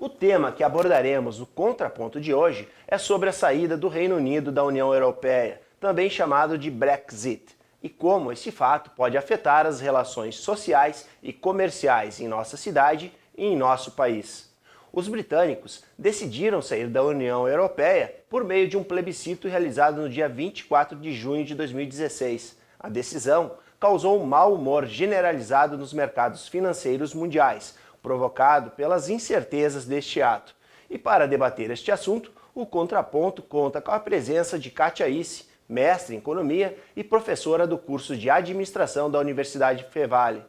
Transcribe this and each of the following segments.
O tema que abordaremos no contraponto de hoje é sobre a saída do Reino Unido da União Europeia, também chamado de Brexit, e como esse fato pode afetar as relações sociais e comerciais em nossa cidade e em nosso país. Os britânicos decidiram sair da União Europeia por meio de um plebiscito realizado no dia 24 de junho de 2016. A decisão causou um mau humor generalizado nos mercados financeiros mundiais, provocado pelas incertezas deste ato. E para debater este assunto, o Contraponto conta com a presença de Kátia Isse, mestre em Economia e professora do curso de Administração da Universidade Fevale.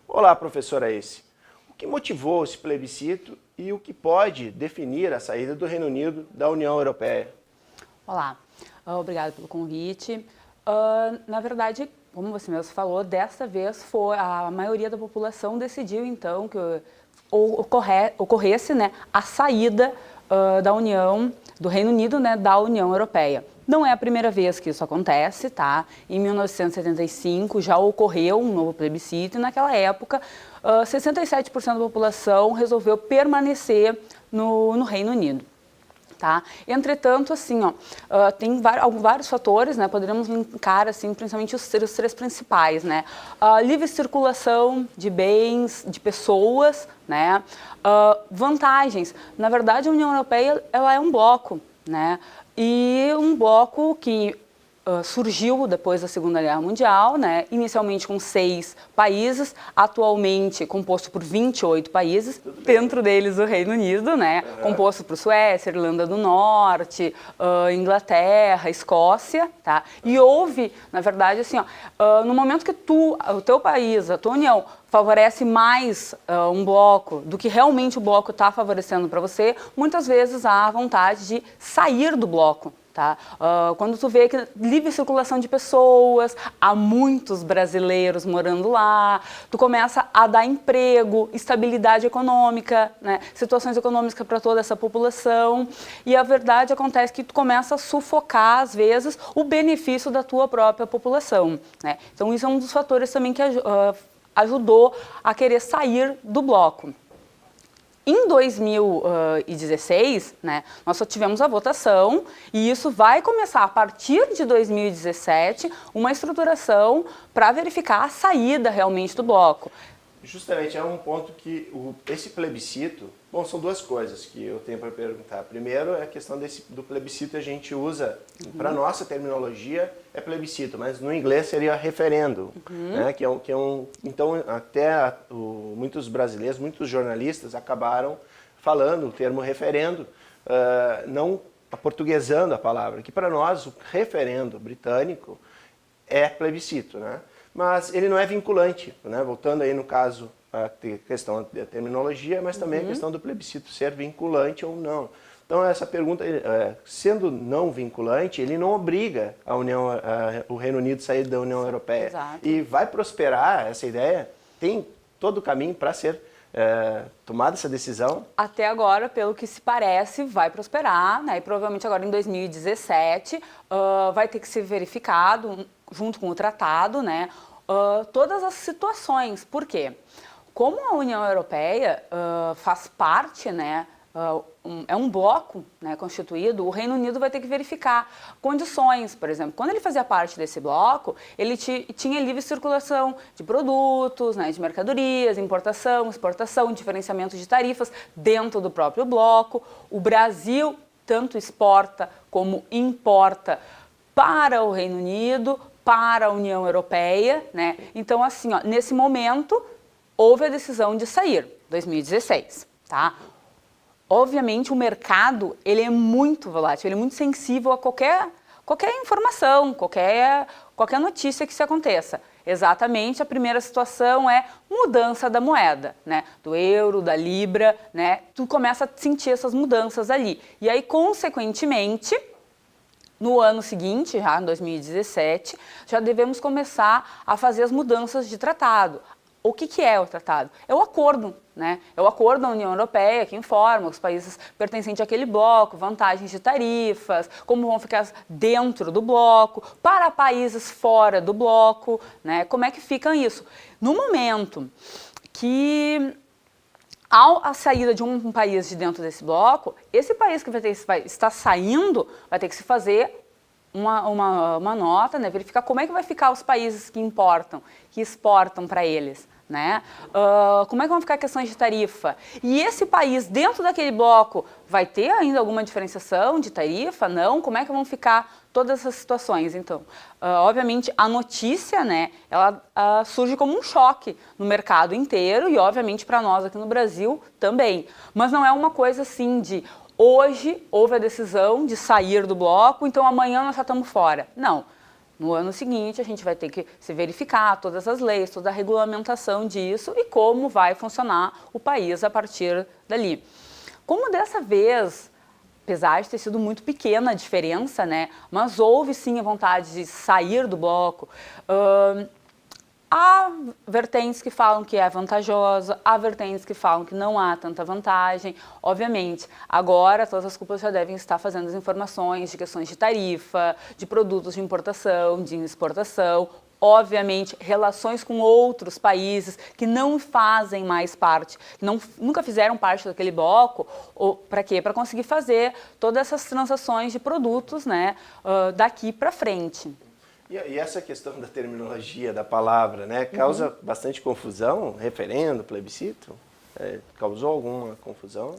Olá, professora Isse. O que motivou esse plebiscito e o que pode definir a saída do Reino Unido da União Europeia? Olá, obrigada pelo convite. Na verdade, como você mesmo falou, desta vez a maioria da população decidiu então que ocorresse, né, a saída da União, do Reino Unido, né, da União Europeia. Não é a primeira vez que isso acontece, tá? Em 1975 já ocorreu um novo plebiscito e naquela época 67% da população resolveu permanecer no Reino Unido. Tá? Entretanto, assim, tem vários fatores, né? Poderíamos linkar, assim, principalmente os três principais, né? Livre circulação de bens, de pessoas, né? Vantagens. Na verdade, a União Europeia, ela é um bloco, né? E um bloco que surgiu depois da Segunda Guerra Mundial, né? Inicialmente com 6 países, atualmente composto por 28 países, dentro deles o Reino Unido, né? Composto por Suécia, Irlanda do Norte, Inglaterra, Escócia, tá? E houve, na verdade, assim, no momento que o teu país, a tua União, favorece mais um bloco do que realmente o bloco está favorecendo para você, muitas vezes há a vontade de sair do bloco. Tá? Quando tu vê que livre circulação de pessoas, há muitos brasileiros morando lá, tu começa a dar emprego, estabilidade econômica, né? Situações econômicas para toda essa população, e a verdade acontece que tu começa a sufocar, às vezes, o benefício da tua própria população, né? Então isso é um dos fatores também que ajudou a querer sair do bloco. Em 2016, né, nós só tivemos a votação e isso vai começar a partir de 2017 uma estruturação para verificar a saída realmente do bloco. Justamente é um ponto que esse plebiscito, bom, são duas coisas que eu tenho para perguntar. Primeiro é a questão do plebiscito, a gente usa, para nossa terminologia é plebiscito, mas no inglês seria referendo, né? Então até muitos brasileiros, muitos jornalistas acabaram falando o termo referendo, não aportuguesando a palavra, que para nós o referendo britânico é plebiscito, né? Mas ele não é vinculante, né? Voltando aí no caso a questão da terminologia, mas também a questão do plebiscito ser vinculante ou não. Então essa pergunta, sendo não vinculante, ele não obriga o Reino Unido a sair da União Europeia. Exato. E vai prosperar essa ideia, tem todo o caminho para ser tomada essa decisão? Até agora, pelo que se parece, vai prosperar, né? E provavelmente agora em 2017 vai ter que ser verificado, junto com o tratado, né? Todas as situações. Por quê? Como a União Europeia faz parte, né? É um bloco, né, constituído, o Reino Unido vai ter que verificar condições. Por exemplo, quando ele fazia parte desse bloco, ele tinha livre circulação de produtos, né, de mercadorias, importação, exportação, diferenciamento de tarifas dentro do próprio bloco. O Brasil tanto exporta como importa para o Reino Unido, para a União Europeia, né? Então, assim, nesse momento, houve a decisão de sair, 2016, tá? Obviamente, o mercado, ele é muito volátil, ele é muito sensível a qualquer informação, qualquer notícia que se aconteça. Exatamente, a primeira situação é mudança da moeda, né? Do euro, da libra, né? Tu começa a sentir essas mudanças ali. E aí, consequentemente, no ano seguinte, já em 2017, já devemos começar a fazer as mudanças de tratado. O que é o tratado? É o acordo, né? É o acordo da União Europeia que informa os países pertencentes àquele bloco, vantagens de tarifas, como vão ficar dentro do bloco, para países fora do bloco, né? Como é que fica isso? No momento que A saída de um país de dentro desse bloco, esse país que vai estar saindo vai ter que se fazer uma nota, né, verificar como é que vai ficar os países que importam, que exportam para eles, né? Como é que vão ficar questões de tarifa? E esse país dentro daquele bloco vai ter ainda alguma diferenciação de tarifa? Não? Como é que vão ficar todas essas situações? Então, obviamente, a notícia, né, ela surge como um choque no mercado inteiro e, obviamente, para nós aqui no Brasil também. Mas não é uma coisa assim de hoje houve a decisão de sair do bloco, então amanhã nós já estamos fora. Não. No ano seguinte, a gente vai ter que se verificar todas as leis, toda a regulamentação disso e como vai funcionar o país a partir dali. Como dessa vez, apesar de ter sido muito pequena a diferença, né, mas houve sim a vontade de sair do bloco, há vertentes que falam que é vantajosa, há vertentes que falam que não há tanta vantagem. Obviamente, agora todas as cúpulas já devem estar fazendo as informações de questões de tarifa, de produtos de importação, de exportação, obviamente, relações com outros países que não fazem mais parte, que nunca fizeram parte daquele bloco. Para quê? Para conseguir fazer todas essas transações de produtos, né, daqui para frente. E essa questão da terminologia, da palavra, né, causa bastante confusão? Referendo, plebiscito? Causou alguma confusão?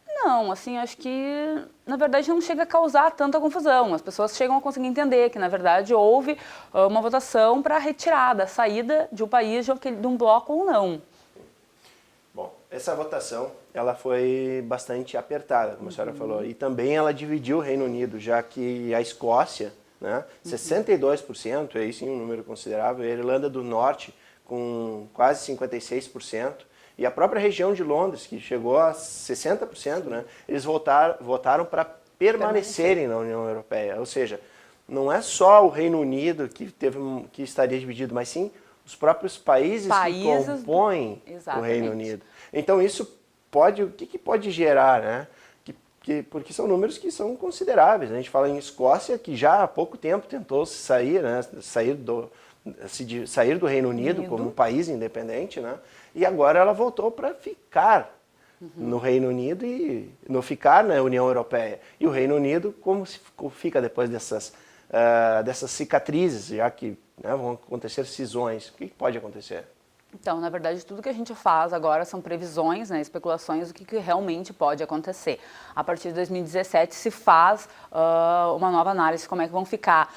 Não, assim, acho que, na verdade, não chega a causar tanta confusão. As pessoas chegam a conseguir entender que, na verdade, houve uma votação para a retirada, a saída de um país de um bloco ou não. Bom, essa votação, ela foi bastante apertada, como a senhora falou, e também ela dividiu o Reino Unido, já que a Escócia, né, 62%, é isso, um número considerável, a Irlanda do Norte com quase 56%, e a própria região de Londres, que chegou a 60%, né, eles votaram para permanecerem na União Europeia. Ou seja, não é só o Reino Unido que estaria dividido, mas sim os próprios países que compõem o Reino Unido. Então isso pode, o que pode gerar, né? Porque são números que são consideráveis. A gente fala em Escócia, que já há pouco tempo tentou sair, né, sair do Reino Unido como um país independente, né, e agora ela voltou para ficar no Reino Unido e ficar na União Europeia. E o Reino Unido, como fica depois dessas cicatrizes, já que, né, vão acontecer cisões? O que pode acontecer? Então, na verdade, tudo que a gente faz agora são previsões, né, especulações do que realmente pode acontecer. A partir de 2017 se faz uma nova análise de como é que vão ficar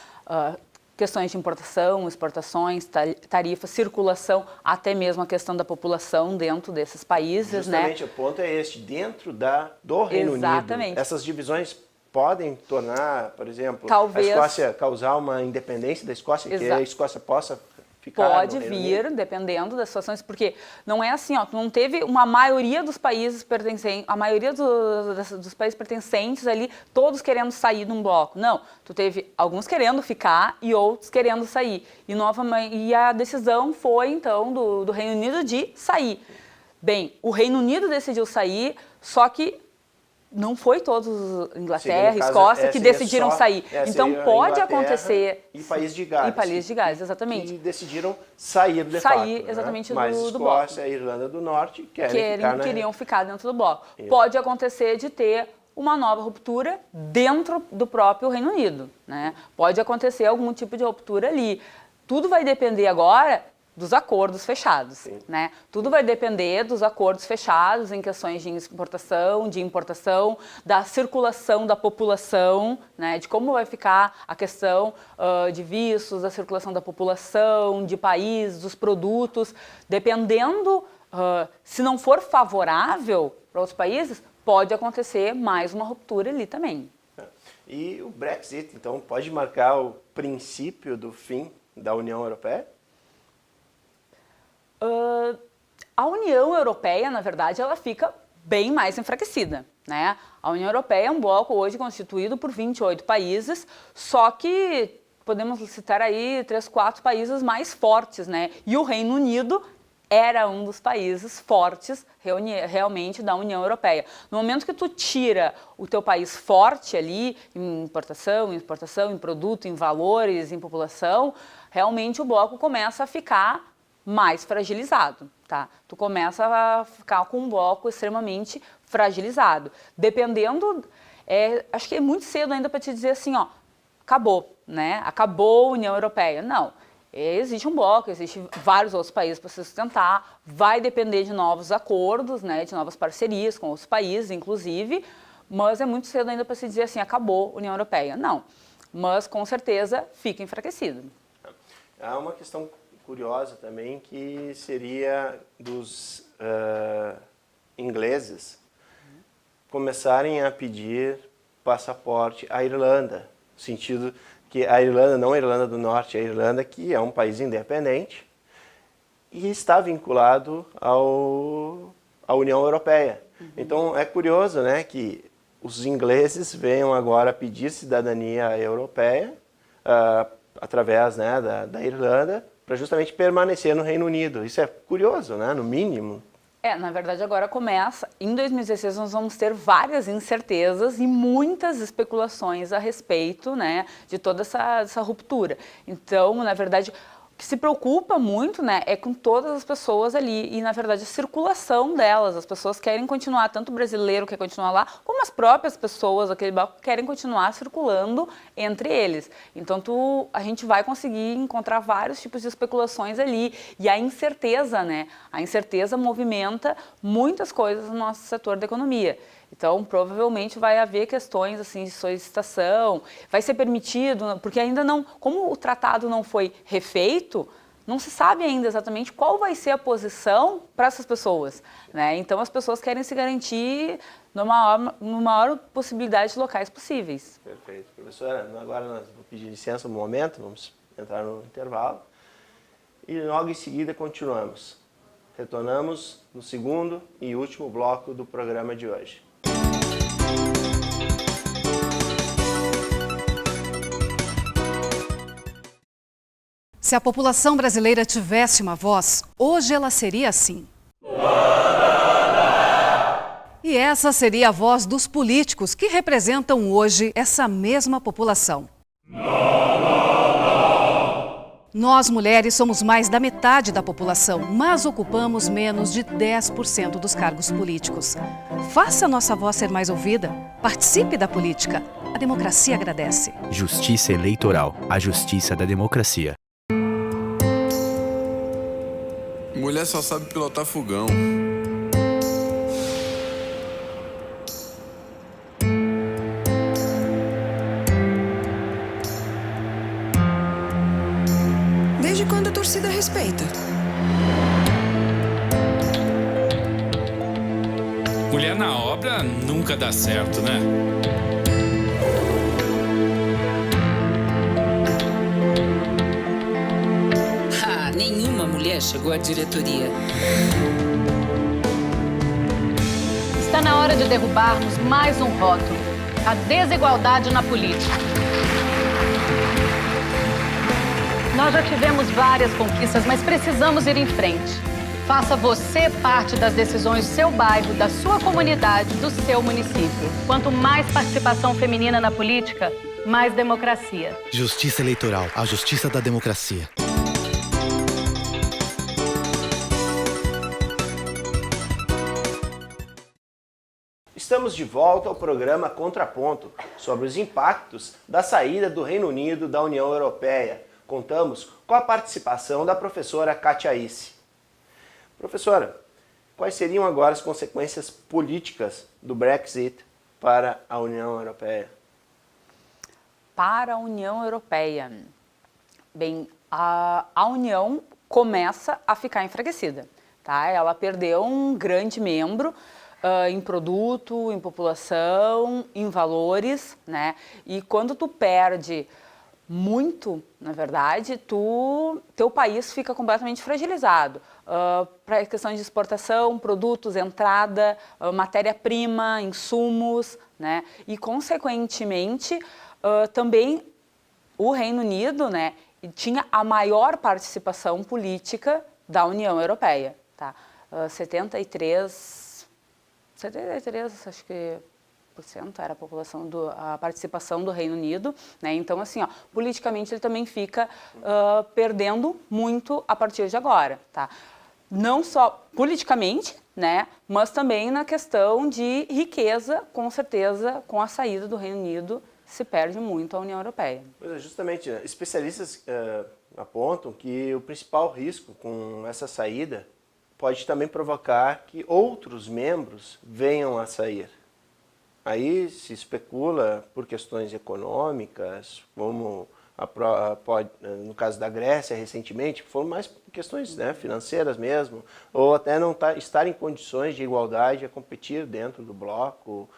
questões de importação, exportações, tarifa, circulação, até mesmo a questão da população dentro desses países. Justamente, né? O ponto é este, dentro do Reino Unido, essas divisões podem tornar, por exemplo, talvez, a Escócia causar uma independência da Escócia, que a Escócia possa ficar pode vir, dependendo das situações, porque não é assim, tu não teve uma maioria dos países pertencentes, a maioria dos países pertencentes ali, todos querendo sair de um bloco. Não, tu teve alguns querendo ficar e outros querendo sair. E a decisão foi, então, do Reino Unido de sair. Bem, o Reino Unido decidiu sair, só que não foi todos, Inglaterra, Escócia, que decidiram sair. Então pode acontecer... E País de Gales. E País de Gales, exatamente. Que decidiram sair de fato. Sair exatamente, né? Mas do bloco. Escócia e Irlanda do Norte queriam ficar dentro do bloco. Isso. Pode acontecer de ter uma nova ruptura dentro do próprio Reino Unido. Né? Pode acontecer algum tipo de ruptura ali. Tudo vai depender agora dos acordos fechados, né? Tudo vai depender dos acordos fechados em questões de exportação, de importação, da circulação da população, né? De como vai ficar a questão de vistos, da circulação da população, de países, dos produtos. Dependendo, se não for favorável para os países, pode acontecer mais uma ruptura ali também. E o Brexit, então, pode marcar o princípio do fim da União Europeia? A União Europeia, na verdade, ela fica bem mais enfraquecida, né? A União Europeia é um bloco hoje constituído por 28 países, só que podemos citar aí 3, 4 países mais fortes, né? E o Reino Unido era um dos países fortes realmente da União Europeia. No momento que tu tira o teu país forte ali, em importação, em exportação, em produto, em valores, em população, realmente o bloco começa a ficar mais fragilizado, tá? Tu começa a ficar com um bloco extremamente fragilizado. Dependendo, acho que é muito cedo ainda para te dizer assim, ó, acabou, né? Acabou a União Europeia. Não, existe um bloco, existem vários outros países para se sustentar, vai depender de novos acordos, né? De novas parcerias com outros países, inclusive, mas é muito cedo ainda para se dizer assim, acabou a União Europeia. Não, mas com certeza fica enfraquecido. Há uma questão curiosa também, que seria dos ingleses começarem a pedir passaporte à Irlanda, no sentido que a Irlanda, não a Irlanda do Norte, a Irlanda que é um país independente e está vinculado à União Europeia. Então é curioso, né, que os ingleses venham agora pedir cidadania europeia através, né, da Irlanda, para justamente permanecer no Reino Unido. Isso é curioso, né, no mínimo. Na verdade agora começa, em 2016 nós vamos ter várias incertezas e muitas especulações a respeito, né, de toda essa ruptura. Então, na verdade, o que se preocupa muito, né, é com todas as pessoas ali e, na verdade, a circulação delas. As pessoas querem continuar, tanto o brasileiro quer continuar lá, como as próprias pessoas daquele bloco querem continuar circulando entre eles. Então, a gente vai conseguir encontrar vários tipos de especulações ali. E a incerteza, né, a incerteza movimenta muitas coisas no nosso setor da economia. Então, provavelmente vai haver questões assim de solicitação, vai ser permitido, porque ainda não, como o tratado não foi refeito, não se sabe ainda exatamente qual vai ser a posição para essas pessoas, né? Então, as pessoas querem se garantir numa maior possibilidade de locais possíveis. Perfeito. Professora, agora nós vamos pedir licença um momento, vamos entrar no intervalo e logo em seguida continuamos. Retornamos no segundo e último bloco do programa de hoje. Se a população brasileira tivesse uma voz, hoje ela seria assim. E essa seria a voz dos políticos que representam hoje essa mesma população. Nós, mulheres, somos mais da metade da população, mas ocupamos menos de 10% dos cargos políticos. Faça a nossa voz ser mais ouvida. Participe da política. A democracia agradece. Justiça Eleitoral. A justiça da democracia. Mulher só sabe pilotar fogão. Desde quando a torcida respeita? Mulher na obra nunca dá certo, né? Nenhuma mulher chegou à diretoria. Está na hora de derrubarmos mais um rótulo: a desigualdade na política. Nós já tivemos várias conquistas, mas precisamos ir em frente. Faça você parte das decisões do seu bairro, da sua comunidade, do seu município. Quanto mais participação feminina na política, mais democracia. Justiça Eleitoral, a justiça da democracia. Estamos de volta ao programa Contraponto, sobre os impactos da saída do Reino Unido da União Europeia. Contamos com a participação da professora Kátia Isse. Professora, quais seriam agora as consequências políticas do Brexit para a União Europeia? Para a União Europeia, bem, a União começa a ficar enfraquecida, tá? Ela perdeu um grande membro em produto, em população, em valores, né? E quando tu perde muito, na verdade, teu país fica completamente fragilizado. Para a questão de exportação, produtos, entrada, matéria-prima, insumos, né? E, consequentemente, também o Reino Unido, né, tinha a maior participação política da União Europeia, tá? 73, acho que 10% era a participação do Reino Unido, né? Então, assim, ó, politicamente ele também fica perdendo muito a partir de agora, tá? Não só politicamente, né, mas também na questão de riqueza, com certeza, com a saída do Reino Unido, se perde muito a União Europeia. Pois é, justamente, especialistas apontam que o principal risco com essa saída pode também provocar que outros membros venham a sair. Aí se especula por questões econômicas, como no caso da Grécia recentemente, foram mais questões, né, financeiras mesmo, ou até não estar em condições de igualdade a competir dentro do bloco.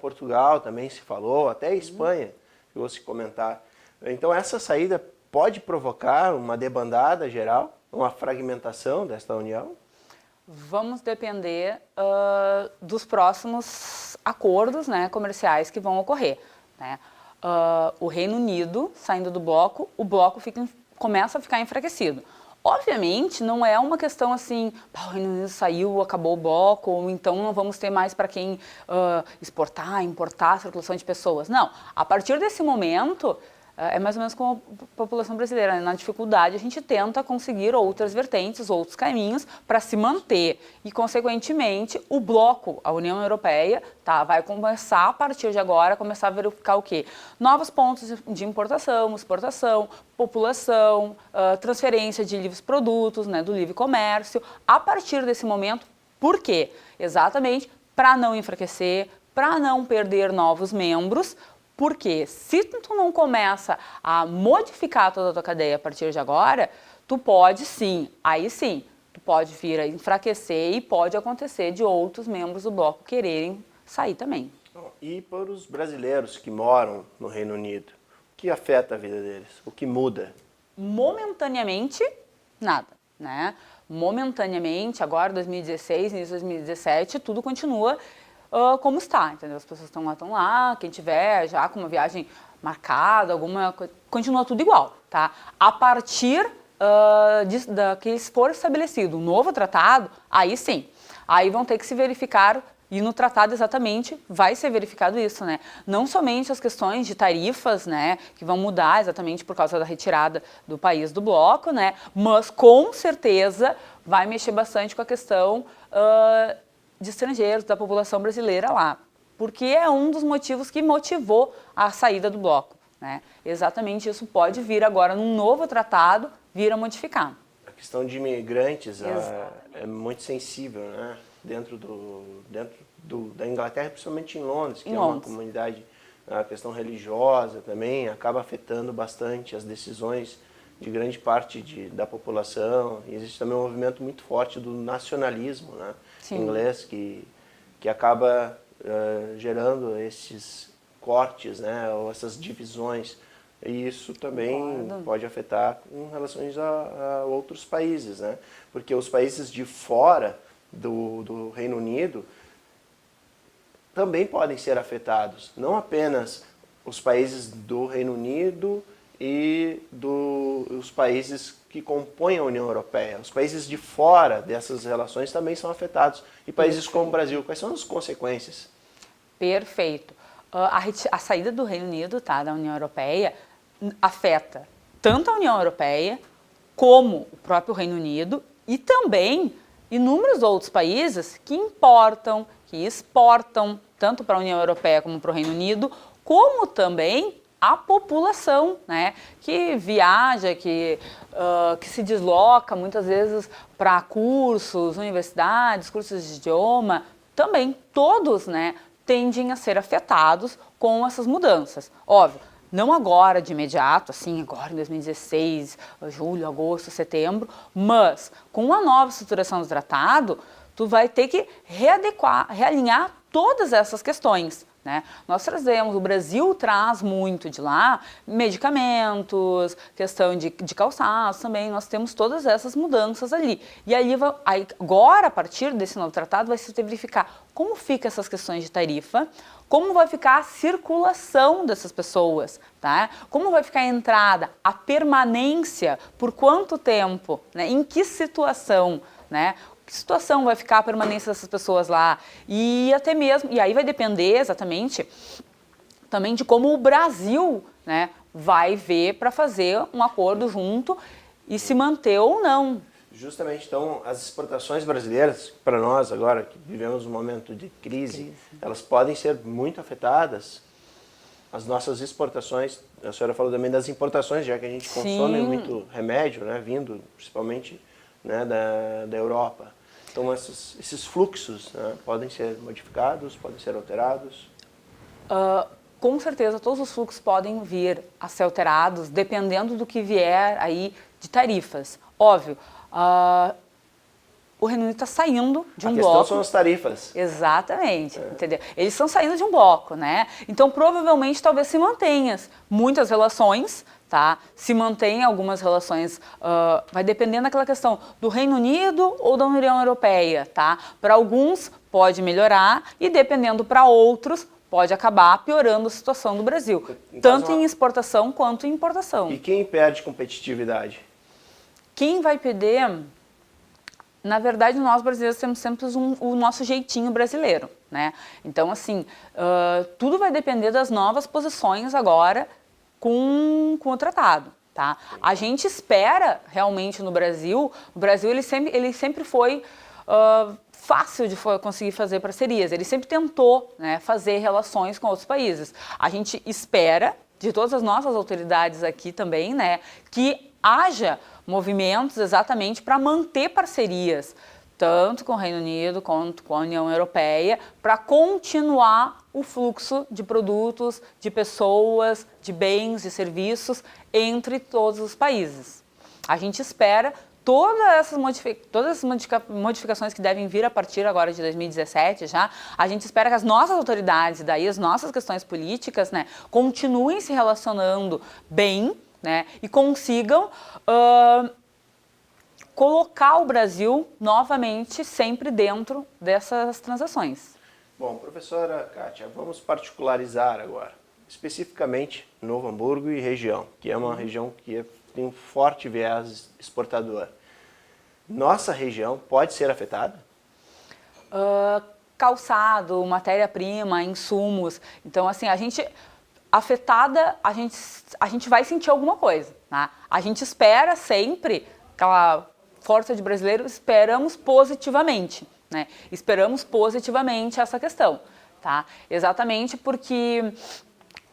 Portugal também se falou, até a Espanha, chegou a se comentar. Então essa saída pode provocar uma debandada geral, uma fragmentação desta união? Vamos depender dos próximos acordos, né, comerciais que vão ocorrer, né? O Reino Unido saindo do bloco, o bloco começa a ficar enfraquecido. Obviamente, não é uma questão assim, o Reino Unido saiu, acabou o bloco, ou então não vamos ter mais para quem exportar, importar a circulação de pessoas. Não, a partir desse momento, é mais ou menos como a população brasileira, né? Na dificuldade a gente tenta conseguir outras vertentes, outros caminhos para se manter e, consequentemente, o bloco, a União Europeia, vai começar a partir de agora, começar a verificar o quê? Novos pontos de importação, exportação, população, transferência de livres produtos, né, do livre comércio, a partir desse momento. Por quê? Exatamente para não enfraquecer, para não perder novos membros. Porque se tu não começa a modificar toda a tua cadeia a partir de agora, tu pode sim, aí sim, tu pode vir a enfraquecer e pode acontecer de outros membros do bloco quererem sair também. E para os brasileiros que moram no Reino Unido, o que afeta a vida deles? O que muda? Momentaneamente, nada, né? Momentaneamente, agora 2016, início de 2017, tudo continua como está, entendeu? As pessoas estão lá, quem tiver já com uma viagem marcada, alguma coisa, continua tudo igual, tá? A partir que for estabelecido um novo tratado, aí sim, aí vão ter que se verificar, e no tratado exatamente vai ser verificado isso, né? Não somente as questões de tarifas, né, que vão mudar exatamente por causa da retirada do país do bloco, né, mas com certeza vai mexer bastante com a questão de estrangeiros, da população brasileira lá, porque é um dos motivos que motivou a saída do bloco, né? Exatamente isso pode vir agora num novo tratado, vir a modificar. A questão de imigrantes é muito sensível, né? Dentro da Inglaterra, principalmente em Londres, que é uma comunidade, a questão religiosa também acaba afetando bastante as decisões de grande parte da população. Existe também um movimento muito forte do nacionalismo, né, inglês, que acaba gerando esses cortes, né, ou essas divisões. E isso também pode afetar em relações a outros países, né, porque os países de fora do Reino Unido também podem ser afetados, não apenas os países do Reino Unido e os países que compõem a União Europeia. Os países de fora dessas relações também são afetados. E países como o Brasil, quais são as consequências? Perfeito. A saída do Reino Unido, da União Europeia, afeta tanto a União Europeia como o próprio Reino Unido e também inúmeros outros países que importam, que exportam, tanto para a União Europeia como para o Reino Unido, como também a população, né, que viaja, que se desloca muitas vezes para cursos, universidades, cursos de idioma, também todos, né, tendem a ser afetados com essas mudanças. Óbvio, não agora de imediato, assim, agora em 2016, julho, agosto, setembro, mas com a nova estruturação do tratado, tu vai ter que realinhar todas essas questões, né? Nós trazemos, o Brasil traz muito de lá, medicamentos, questão de calçados também, nós temos todas essas mudanças ali. E aí, agora, a partir desse novo tratado, vai se verificar como ficam essas questões de tarifa, como vai ficar a circulação dessas pessoas, tá? Como vai ficar a entrada, a permanência, por quanto tempo, né? Em que situação, né? que situação vai ficar a permanência dessas pessoas lá, e até mesmo, e aí vai depender exatamente também de como o Brasil, né, vai ver para fazer um acordo junto e se manter ou não. Justamente, então, as exportações brasileiras, para nós agora, que vivemos um momento de crise, elas podem ser muito afetadas. As nossas exportações, a senhora falou também das importações, já que a gente consome muito remédio, né, vindo principalmente, né, da Europa. Então, esses fluxos, né, podem ser modificados, podem ser alterados? Com certeza, todos os fluxos podem vir a ser alterados, dependendo do que vier aí de tarifas. Óbvio, o Reino Unido está saindo de um bloco. A questão são as tarifas. Exatamente, entendeu? Eles estão saindo de um bloco, né? Então, provavelmente, talvez se mantenha muitas relações, tá? Se mantém algumas relações, vai dependendo daquela questão do Reino Unido ou da União Europeia, tá? Para alguns pode melhorar e, dependendo para outros, pode acabar piorando a situação do Brasil, tanto em exportação quanto em importação. E quem perde competitividade? Quem vai perder, na verdade, nós brasileiros temos sempre o nosso jeitinho brasileiro, né? Então, assim, tudo vai depender das novas posições agora com o tratado, tá? A gente espera realmente no Brasil, o Brasil ele sempre foi fácil de conseguir fazer parcerias, ele sempre tentou, né, fazer relações com outros países. A gente espera, de todas as nossas autoridades aqui também, né, que haja movimentos exatamente para manter parcerias, tanto com o Reino Unido quanto com a União Europeia, para continuar o fluxo de produtos, de pessoas, de bens, de serviços entre todos os países. A gente espera todas essas modificações que devem vir a partir agora de 2017 já, a gente espera que as nossas autoridades, e daí as nossas questões políticas, né, continuem se relacionando bem, né, e consigam colocar o Brasil novamente sempre dentro dessas transações. Bom, professora Kátia, vamos particularizar agora, especificamente Novo Hamburgo e região, que é uma região que tem um forte viés exportador. Nossa região pode ser afetada? Calçado, matéria-prima, insumos. Então, assim, a gente afetada, a gente vai sentir alguma coisa, né? A gente espera sempre, aquela força de brasileiro, esperamos positivamente, né? Esperamos positivamente essa questão, tá? Exatamente porque,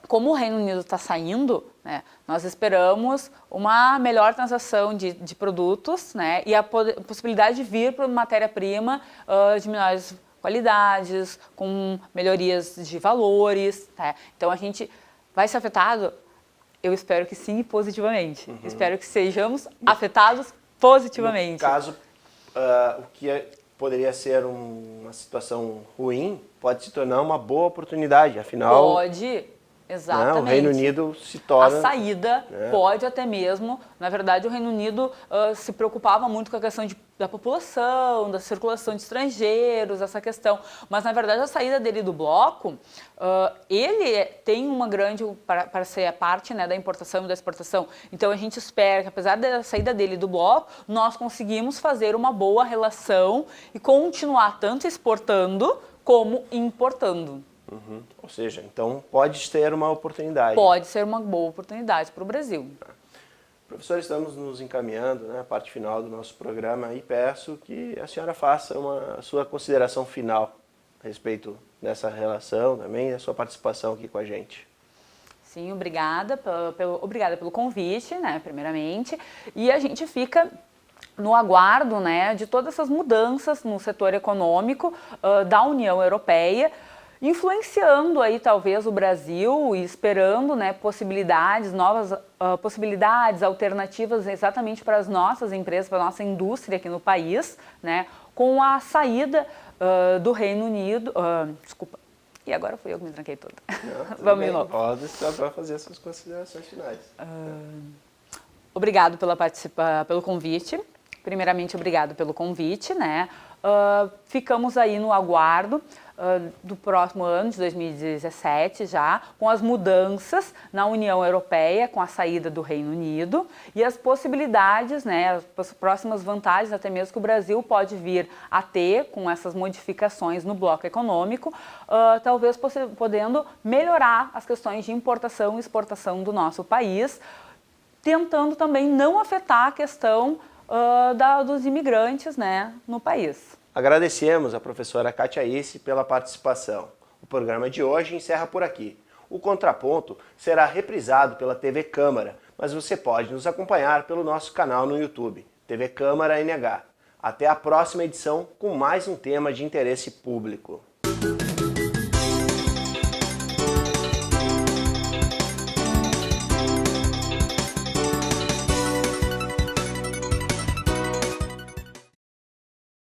como o Reino Unido está saindo, né, nós esperamos uma melhor transação de produtos, né, e a possibilidade de vir para matéria-prima de melhores qualidades, com melhorias de valores, tá? Então a gente vai ser afetado? Eu espero que sim, positivamente. Espero que sejamos afetados positivamente. No caso, o que poderia ser uma situação ruim pode se tornar uma boa oportunidade, afinal... Pode, exatamente. O Reino Unido se torna... A saída pode até mesmo... Na verdade, o Reino Unido se preocupava muito com a questão da população, da circulação de estrangeiros, essa questão. Mas, na verdade, a saída dele do bloco, ele tem uma grande... para ser a parte, né, da importação e da exportação. Então, a gente espera que, apesar da saída dele do bloco, nós conseguimos fazer uma boa relação e continuar tanto exportando como importando. Ou seja, então pode ter uma oportunidade. Pode ser uma boa oportunidade para o Brasil. Professor, estamos nos encaminhando, né, à parte final do nosso programa e peço que a senhora faça a sua consideração final a respeito dessa relação também e a sua participação aqui com a gente. Sim, obrigada pelo convite, né, primeiramente. E a gente fica no aguardo, né, de todas essas mudanças no setor econômico da União Europeia, influenciando aí talvez o Brasil e esperando, né, possibilidades, novas possibilidades, alternativas exatamente para as nossas empresas, para a nossa indústria aqui no país, né, com a saída do Reino Unido, desculpa, e agora fui eu que me tranquei toda. Vamos de novo. Pode fazer essas considerações finais. Obrigado pelo convite. Primeiramente, obrigado pelo convite, né? ficamos aí no aguardo do próximo ano, de 2017 já, com as mudanças na União Europeia, com a saída do Reino Unido e as possibilidades, né, as próximas vantagens até mesmo que o Brasil pode vir a ter com essas modificações no bloco econômico, talvez podendo melhorar as questões de importação e exportação do nosso país, tentando também não afetar a questão dos imigrantes, né, no país. Agradecemos a professora Kátia Isse pela participação. O programa de hoje encerra por aqui. O Contraponto será reprisado pela TV Câmara, mas você pode nos acompanhar pelo nosso canal no YouTube, TV Câmara NH. Até a próxima edição com mais um tema de interesse público.